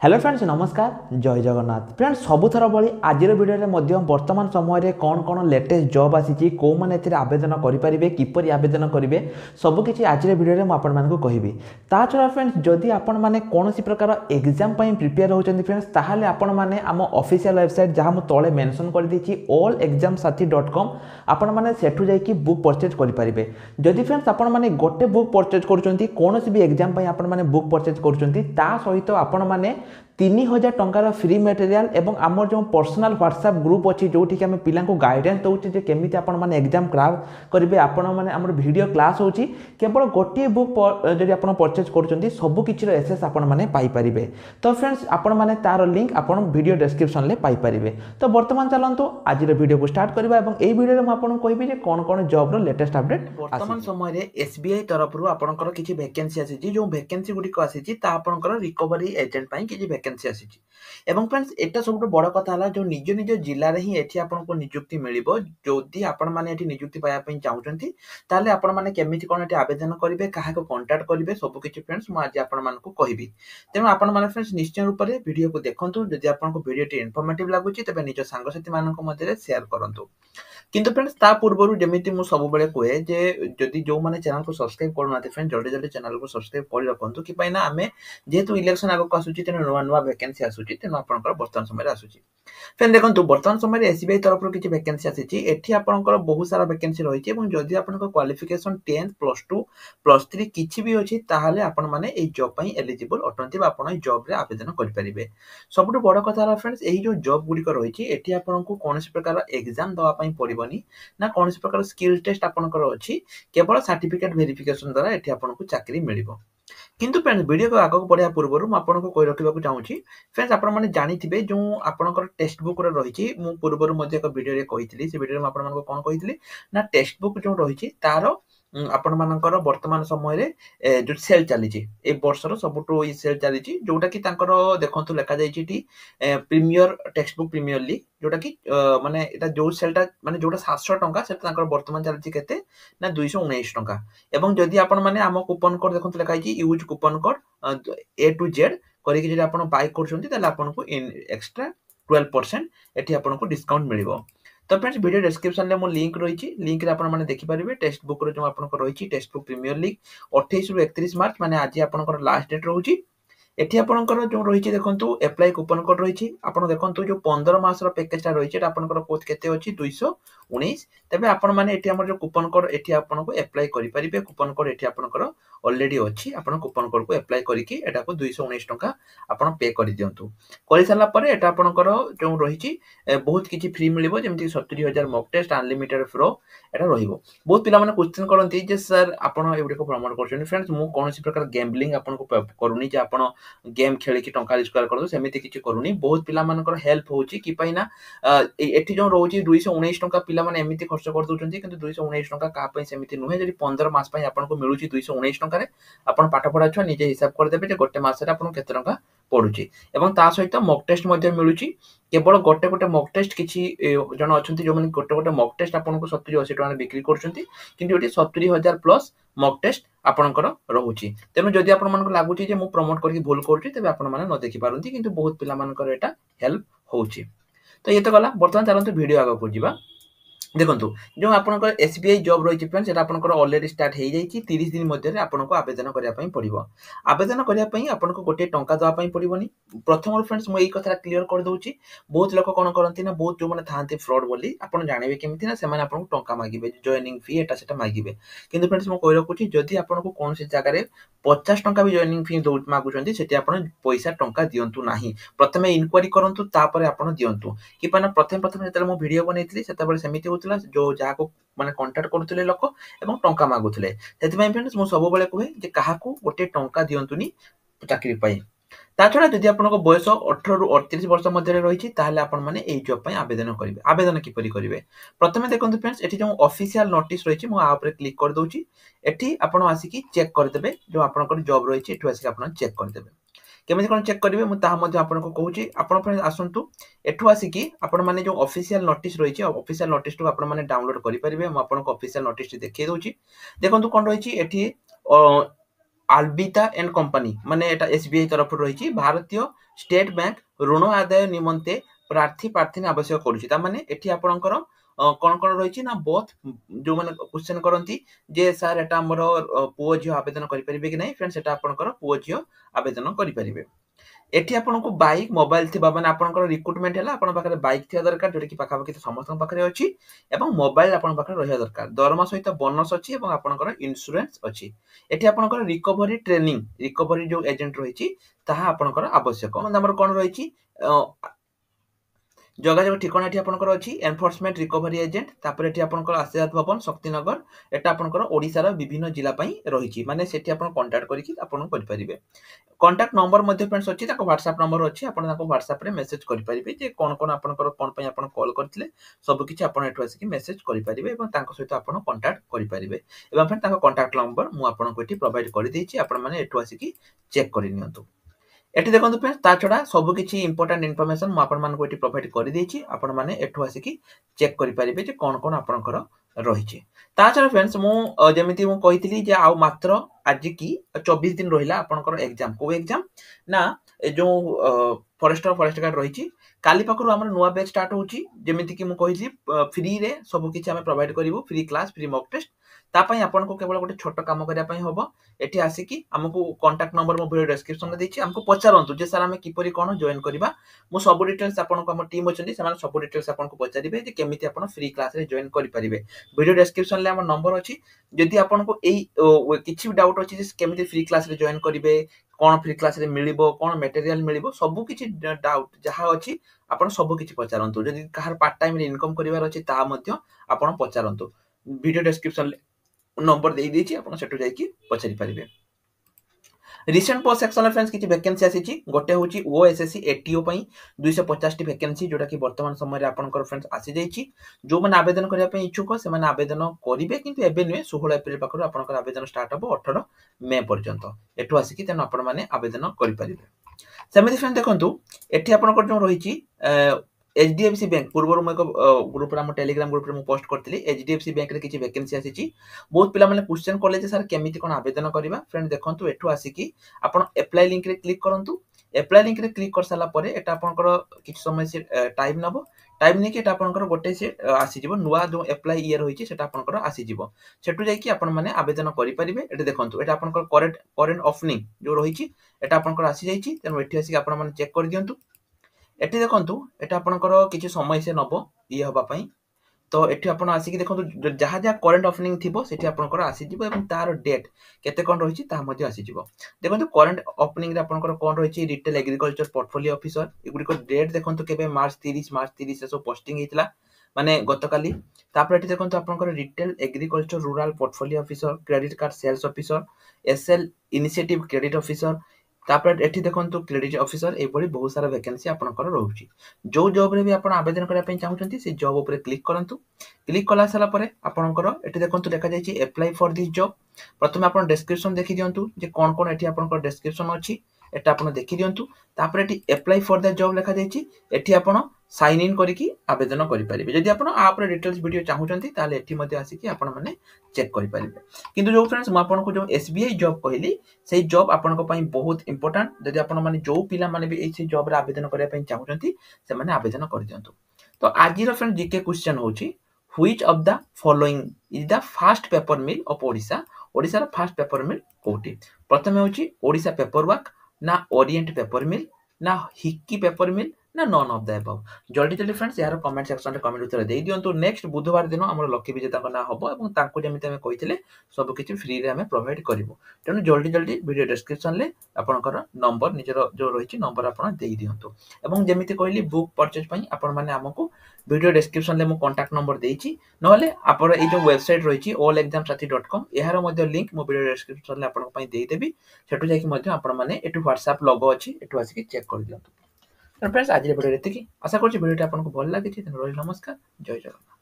Hello friends नमस्कार जय Jagannath friends सबुथर भाई आज भिडियो वर्तमान समय कौन कौन लेटेस्ट जॉब आसी कौ मैंने आवेदन करेंगे किपर आवेदन करेंगे सबकि आज भिडियो मुझे कहबी ता छड़ा फ्रेंड्स जदि आपण मैंने कौन प्रकार एग्जाम प्रिपेयर होती फ्रेंड्स ताहले आपण मैंने आम ऑफिशियल वेबसाइट जहाँ मुझे तले मेंशन कर देछि allexamsathi.com आपण मैंने सेठू जाइए बुक परचेज करेंगे जदि फ्रेंड्स आपण मैंने गोटे बुक परचेज करुँच कौन भी एग्जाम आपण मैंने बुक परचेज करुँच सहित आपण मैंने 3000 टंकार फ्री मटेरियल एवं आमर जो पर्सनल व्हाट्सएप ग्रुप अच्छी जो आम पिला गाइडेंस दौचे केमी आपण मैंने एग्जाम क्रैक करेंगे आपण मैंने आम वीडियो क्लास होची केवल गोटे बुक जब आप परचेज कर सबकि एसेस आपण मैंने पाइपर तो फ्रेंड्स आपण मैंने तार लिंक आप वीडियो डिस्क्रिप्शन में पाइपर तो बर्तमान चलते आज वीडियो को स्टार्ट करवा एई वीडियो में आपको कहबी कौन कौन जॉब लेटेस्ट अपडेट वर्तमान समय एसबीआई तरफ आपनकर किछि वैकेंसी आसी जो वैकेंसी गुडी को आसी ता आपनकर रिकवरी एजेंट पई किछि वैकेंसी आसी एवं फ्रेंड्स एटा सबटो बड़ कथा हला जो निज निज जिल्ला रे ही एठी आपनको नियुक्ति मिलिबो जोदी आपण माने एठी नियुक्ति पाया पई चाहुचंती ताले आपण माने केमिति कोन एठी आवेदन करिवे काहा को कांटेक्ट करिवे सब किछि फ्रेंड्स म आज आपण मानको कहिबी तेनु आपण माने फ्रेंड्स निश्चय रूप रे वीडियो को देखंतु जदि आपनको वीडियो टी इन्फॉर्मेटिव लागुची तबे निज सांगसाथी मानको मध्ये शेयर करंतु किंतु फ्रेंड्स ता पूर्वरु जेमिति मु सब बेले कोए जे जदि जो माने चैनल को सब्सक्राइब करनाते फ्रेंड जल्दी जल्दी चैनल को सब्सक्राइब कर रखंतु कि पई ना हमें जेहेतु इलेक्शन आगो को आसुची तेन नुवा नुवा वैकेंसी आसुची तेन आपनकर वर्तमान समय आसुची फ्रेंड देखंतु वर्तमान समय एसबीआई तरफ किछि वैकेंसी आसीची एठी आपनकर बहुत सारा वैकेंसी रहिछि एवं जदि आपनकर क्वालिफिकेशन 10th +2 +3 किछि भी अछि ताहाले आपण माने ए जॉब पई एलिजिबल अटंती बा आपण ए जॉब रे आवेदन कर परिबे सबटु बड़ कथा हला फ्रेंड्स एही जो जॉब गुडी को रहिछि एठी आपनकु कोनोसी प्रकार एग्जाम दवा पई पड़िबनी ना कोनोसी प्रकार स्किल टेस्ट आपनकर अछि केवल सर्टिफिकेट वेरिफिकेशन द्वारा एठी आपनकु चाकरी मिलिबो किंतु फ्रेंड्स वीडियो को आगो बढ़िया पूर्व मु आपनको कहि रखिबाकु चाहूची फ्रेंड्स आपण माने जानिथिबे जो आपनकर टेक्स्ट बुक रे रहिछि मु पूर्व मध्ये एक वीडियो रे कहितली से वीडियो रे आपण मानको कोन कहितली ना टेक्स्ट बुक जो रहिछि तारो आपण मानकर वर्तमान समय रे जो सेल चली ए वर्षर सबटो ई सेल चली जोटा कि तांकर देखंतु लेखा जाईछि टी premier textbook premier league जोटा कि माने एटा जो सेलटा माने जोटा 700 टंका सेटा तांकर वर्तमान चली केते ना 219 टंका एवं जदि आपण माने आम कूपन कोड देखंतु लेखा जाईछि use coupon code A to Z करी कि जदि आपण बाय करछंती ताले आपनको एक्स्ट्रा 12% एठी आपनको डिस्काउंट मिलिबो तो फ्रेंड्स वीडियो डिस्क्रिप्शन में मो लिंक रही लिंक रे आपण माने देखि परिबे टेक्स्ट बुक रो जो आपनको रही टेक्स्ट बुक प्रीमियर लीग 28 रु 31 मार्च माने आज आपनको लास्ट डेट रहउची एठी आपनकर जो रही देखंतु अप्लाई कूपन कोड रही आपण देखंतु जो 15 मास रो पैकेज ता रही आपनकर कोड केते अछि 219 तबे आपण माने एठी हमर जो कूपन कोड एठी आपनको अप्लाई करि परिबे कूपन कोड एठी आपनकर ऑलरेडी अछि आपण कूपन कोड को अप्लाई करिकि एटा को 219 टंका आपण पे करि दियंतु करि साला परे एटा आपनकर जो रही बहुत किछि फ्री मिलिबो जेमति 70000 मॉक टेस्ट अनलिमिटेड प्रो एटा रहिबो बहुत पिला माने क्वेश्चन करंती जे सर आपण एवडे को प्रमोट करछन फ्रेंड्स मु कोनोसी प्रकार गैम्बलिंग आपनको करूनी जे आपण गेम खेली कि टंका रिस्क्वायर करदो सेमिति किछि करूनी बहुत पिला मानकर हेल्प होउची कि पैना एठी जो रहउची 219 टंका पिला माने एमिति खर्च कर दोचंती किंतु 219 टंका का पई सेमिति नुहे जदि 15 मास पई आपनको मिलुची 219 टंका रे आपण पाठ पढा छ निजे हिसाब कर देबे जे गोटे मास रे आपण केते टंका पडुची एवं ता सहित मॉक टेस्ट मध्ये मिलुची केवल गोटे गोटे मॉक टेस्ट किछि जन अछंती जो माने गोटे गोटे मॉक टेस्ट आपनको 70 80 टंका बिक्री करछंती किंतु एठी 70000 प्लस मॉक टेस्ट आपनकर रहउची तेनु जदि आपण मानको लागुची जे मु प्रमोट करके भूल करछि तबे आपण माने न देखि पारंती किंतु बहुत पिला मानकर एटा हेल्प होउची तो ये तो गला वर्तमान चलंतु वीडियो आगे को जीवा देखंतु जो आपनकर एसबीआई जॉब रही फ्रेंड्स एटा आपनकर ऑलरेडी स्टार्ट हे जाईची 30 दिन मध्ये रे आपनको आवेदन करिया पई पड़िबो आवेदन करिया पई आपनको गोटे टंका दवा पई पड़िबोनी प्रथम फ्रेंड्स मु एई कथा क्लियर कर दोउची बहुत लोक कोन करंती ना बहुत जो माने थांती फ्रॉड बोली आपण जानिबे केमिति ना से माने आपनको टंका मागिबे जॉइनिंग फी एटा सेटा मागिबे किंतु फ्रेंड्स मु कहि रखुची जदि आपनको कोनसी जगह रे 50 टंका भी जॉइनिंग फी दो मागुचंती सेठी आपण पैसा टंका दियंतु नाही प्रथमे इंक्वायरी करंतु तापर आपण दियंतु कि पाना प्रथम जेतले मु वीडियो बनेइतली सेता बेले सेमिति होतला जो जहा को माने कांटेक्ट करथले लोक एवं टंका मागुथले सेति पई फ्रेंड्स मु सब बेले कहे जे काहा को गोटे टंका दियंतुनी चाकरी पई ता छडा जदि आपनको बयस 18 रु 38 वर्ष मध्ये रहिछि ताहाले आपण माने एई जॉब पई आवेदन करिवे आवेदन किपरि करिवे प्रथमे देखंतु फ्रेंड्स एठी जो ऑफिशियल नोटिस रहिछि मु आ ऊपर क्लिक कर दोउछि एठी आपण आसी कि चेक कर देबे जो आपनकर जॉब रहिछि एठु आसी आपण चेक कर देबे केमिति कोन चेक करिवे मु ताहा मध्ये आपनको कहूछि आपण फ्रेंड्स आसंतु एठु आसी कि आपण माने जो ऑफिशियल नोटिस रहिछि ऑफिशियल नोटिस टु आपण माने डाउनलोड करि परिबे मु आपनको ऑफिशियल नोटिस देखै दोउछि देखंतु कोन रहिछि एठी ଆଲବିତା ଏଣ୍ଡ କମ୍ପାନୀ ମାନେ ଏଟା ଏସବିଆଇ ତରଫରୁ ରହିଛି ଭାରତୀୟ ଷ୍ଟେଟ ବ୍ୟାଙ୍କ ଋଣ ଆଦାୟ ନିମନ୍ତେ ପ୍ରାର୍ଥୀ ଆବଶ୍ୟକ କରୁଛି ତାମାନେ ଏଠି ଆପଣଙ୍କର କଣ କଣ ରହିଛି ନା ବୋଥ ଯୋଉମାନେ କ୍ୱେଶ୍ଚନ କରନ୍ତି ଯେ ସାର୍ ଏଟା ଆମର ପୁଅ ଝିଅ ଆବେଦନ କରିପାରିବେ କି ନାହିଁ ଫ୍ରେଣ୍ଡ ସେଟା ଆପଣଙ୍କର ପୁଅ ଝିଅ ଆବେଦନ କରିପାରିବେ ଏଠି ଆପଣଙ୍କୁ ବାଇକ୍ ମୋବାଇଲ ଥିବା ମାନେ ଆପଣଙ୍କର ରିକ୍ରୁଟମେଣ୍ଟ ହେଲା ଆପଣଙ୍କ ପାଖରେ ବାଇକ୍ ଥିବା ଦରକାର ଯୋଉଟା କି ପାଖାପାଖି ସମସ୍ତଙ୍କ ପାଖରେ ଅଛି ଏବଂ ମୋବାଇଲ ଆପଣଙ୍କ ପାଖରେ ରହିବା ଦରକାର ଦରମା ସହିତ ବୋନସ ଅଛି ଏବଂ ଆପଣଙ୍କର ଇନ୍ସୁରାନ୍ସ ଅଛି ଏଠି ଆପଣଙ୍କର ରିକଭରି ଟ୍ରେନିଂ ରିକଭରି ଯୋଉ ଏଜେଣ୍ଟ ରହିଛି ତାହା ଆପଣଙ୍କର ଆବଶ୍ୟକ ଆମର କଣ ରହିଛି যোগাযোগ ঠিকଣା এটি আপনার অছি এনফোর্সমেন্ট রিকভারি এজেন্ট তারপরে এটি আপনার আশীর্বাদ ভবন শক্তিনগর এটা আপনার ওড়িশার বিভিন্ন জেলা পাই রয়েছে মানে সেটি আপনার কন্টাক্ট করি আপনার করে কন্টাক্ট নম্বর মধ্যে ফ্রেন্ডস অছি তাকে হোয়াটসঅ্যাপ নম্বর অছি আপনার তাকে হোয়াটসঅ্যাপে মেসেজ করে যে কোন কোন আপনার কোন পাই আপনার কল করলে সবকিছি আপনার এঠু আসিকি মেসেজ করে এবং তাঙ্ক সহিত আপনার কন্টাক্ট করে এবং ফ্রেন্ড তাঙ্ক কন্টাক্ট নম্বর মু আপনার এটি প্রোভাইড করে দিয়েছি আপনার মানে এঠু আসিকি চেক করে নিয়ন্তু এটি দেখুন ফ্রেন্ডস তা ছড়া সবুকিছি ইম্পর্টান্ট ইনফরমেশন মু আপনার এটি প্রোভাইড করে দিয়েছি আপনার মানে এঠু আসিকি চেক করে যে কোন কোন আপনার রয়েছে তা ছড়া ফ্রেন্ডস মু যেমিতি মু কইতিলি যে আউ মাত্র আজি কি 24 দিন রহিলা আপনার এক্সাম কো এক্সাম না যে ফরেস্ট গার্ড রয়েছে কালি পাখু আমার নূয়া ব্যাচ স্টার্ট হচ্ছে যেমিতি কি মু কইলি ফ্রি রে সবকিছি আমি প্রোভাইড করিবু free class free mock test তাপাই আপনার কেবল গোটে ছোট কাম করা হব এটি আসিকি আমাকে কন্টাক্ট নম্বর মো ভিডিও ডেসক্রিপশন দিয়েছি আমাকে পচারন্তু যে স্যার আমি কিপরি কোন জয়েন করিবা মু সব ডিটেলস আপনার আমার টিম অছন্তি সেমানে সব ডিটেলস আপনার পচারিবে যে কেমিতি আপন ফ্রি ক্লাস রে জয়েন করি পারিবে ভিডিও ডেসক্রিপশন লে আমার নম্বর ଅଛି যদি আপনার এই কিছু ডাউট ଅଛି যে কেমিতি ফ্রি ক্লাস রে জয়েন করিবে কোন ফ্রি ক্লাস রে মিলিব কোন ম্যাটেরিয়াল মিলিব সবু কিছু ডাউট যাহা ଅଛି ଆପଣ ସବୁ କିଛି ପଚାରନ୍ତୁ ଯଦି କାହାର ପାର୍ଟ ଟାଇମ ରେ ଇନକମ କରିବାର ଅଛି ତାହା ମଧ୍ୟ ଆପଣ ପଚାରନ୍ତୁ ଭିଡିଓ ଡେସ୍କ୍ରିପସନ ନମ୍ବର ଦେଇ ଦେଇଛି ଆପଣ ସେଠୁ ଯାଇକି ପଚାରି ପାରିବେ রিসেন্ট পোস্ট সেকশন ফ্রেন্ডস কিছু ভ্যাকেন্সি আসিছি গোটে হচ্ছে ওএসএসসি এটিও পাই 250 টি ভ্যাকেন্সি যেটা কি বর্তমান সময় আপনার ফ্রেন্ডস আসি যাইছি যে আবেদন করা ইচ্ছুক সে আবেদন করবে কিন্তু এবে নুহে 16 এপ্রিল পাখর আপনার আবেদন স্টার্ট হব 18 মে পর্যন্ত এঠু আসিকি তেমন আপনার মানে আবেদন করে পারিবে সেমিতি ফ্রেন্ড দেখন্তু এটি আপনার যে রয়েছে এইচডিএফসি ব্যাংক পূর্বর মু এক গ্রুপরে আমার টেলিগ্রাম গ্রুপরে মু পোস্ট করଥିଲି এইচডিএফসি ব্যাংকরে কিছু ভ্যাকেন্সি আসিছি বহুত পিলা মানে কোশ্চেন কলে যে স্যার কেমিতি কোন আবেদন করিবা ফ্রেন্ড দেখন্তু এঠু আসিকি আপন অ্যাপ্লাই লিংক রে ক্লিক করন্তু অ্যাপ্লাই লিংক রে ক্লিক कर साला परे এটা আপনার কিছু সময় সে টাইম নব টাইম নেকি এটা আপনার গোটে সে আসি যাব নুয়া যে অ্যাপ্লাই ইয়ার হইছে সেটা আপনার আসি যাব সেটু যাইকি আপন মানে আবেদন করি পারিবে এটা দেখন্তু এটা আপনার কারেন্ট ওপেনিং যে রহিছি এটা আপনার আসি যাইছি তেন এঠি আসিকি আপন মানে চেক করে দিয়ন্তু এটি দেখন্তু এটা আপনার কিছু সময় সে নব ইয়ে হবা পাই তো এটি আপন আসিকি দেখন্তু যাহা যাহা কারেন্ট ওপেনিং থিবো সেটি আপনার আসি যাব এবং তার ডেট কেতে কোন রহিছি তা মধ্যে আসি যাব দেখন্তু কারেন্ট ওপেনিং রে আপনার কোন রহিছি রিটেল এগ্রিকলচার পোর্টফোলিও অফিসর এগুড়ি ডেট দেখন্তু কেবে মার্চ 30 এসব পোস্টিং হইতলা মানে গতকালি তারপরে এটি দেখন্তু আপনার retail agriculture rural portfolio officer credit card sales officer SL initiative credit officer তারপরে এটি দেখন্তু ক্রেডিট অফিসর এইভাবে বহুত সারা ভ্যাকেন্সি আপনার রହୁଛି जो जॉब रे भी आपण आवेदन करिया पई चाहुचंती से जॉब ऊपर क्लिक करंतु क्लिक कला साला परे आपनकर एठी देखंतु देखा जायछि अप्लाई फॉर दिस जॉब प्रथमे आपण डेस्क्रिप्शन देखि दियंतु जे कोन कोन एठी आपनकर डेस्क्रिप्शन अछि एटा आपण देखि दियंतु तापर एठी अप्लाई फॉर द जॉब लिखा जायछि एठी आपण साइन इन करिकि आवेदन करि परिबे जदि आपण आप रे डिटेल्स वीडियो चाहुचंती ताले एठी मध्ये आसीकि आपण माने चेक करि परिबे किंतु जो फ्रेंड्स म आपन को जो एसबीआई जॉब कहली से जॉब आपन को पई बहुत इंपोर्टेंट जदि आपण माने जो पिला माने भी एई जॉब रे आवेदन करिया पई चाहुचंती से माने आवेदन कर दियंतु तो आज रो फ्रेंड जीके क्वेश्चन होची which of the following is the first paper mill of Odisha Odisha रो फास्ट पेपर मिल कोठी प्रथमे होची ओडिशा पेपर वर्क ना ओरिएंट पेपर मिल ना हिक्की पेपर मिल ना नॉन ऑफ द अबव जल्दी जल्दी फ्रेंड्स यार कमेंट सेक्शन रे कमेंट उत्तर देई दियंतु नेक्स्ट बुधवार दिन हमर लकी विजेता का ना हबो एवं तांको जेमिते हम कहिथिले सब किछि फ्री रे हम प्रोवाइड करिवो तेनु जल्दी जल्दी वीडियो डिस्क्रिप्शन ले आपनकर नंबर निजर जो रहिछि नंबर आपन देई दियंतु एवं जेमिते कहली बुक परचेज पई आपन माने हमकु वीडियो डिस्क्रिप्शन ले मु कांटेक्ट नंबर देइछि नहले आपन ए जो वेबसाइट रहिछि allexamsathi.com एहार मध्ये लिंक मु वीडियो डिस्क्रिप्शन ले आपन पई देई देबी सेटु जाई कि मध्ये आपन माने एटु WhatsApp लोगो अछि एटु आसी कि चेक कर दियंतु फ्रेंड्स आज वीडियो एतिकी आशा करछि वीडियोटा आपनको भल लागिछि रहि नमस्कार जय जगन्नाथ।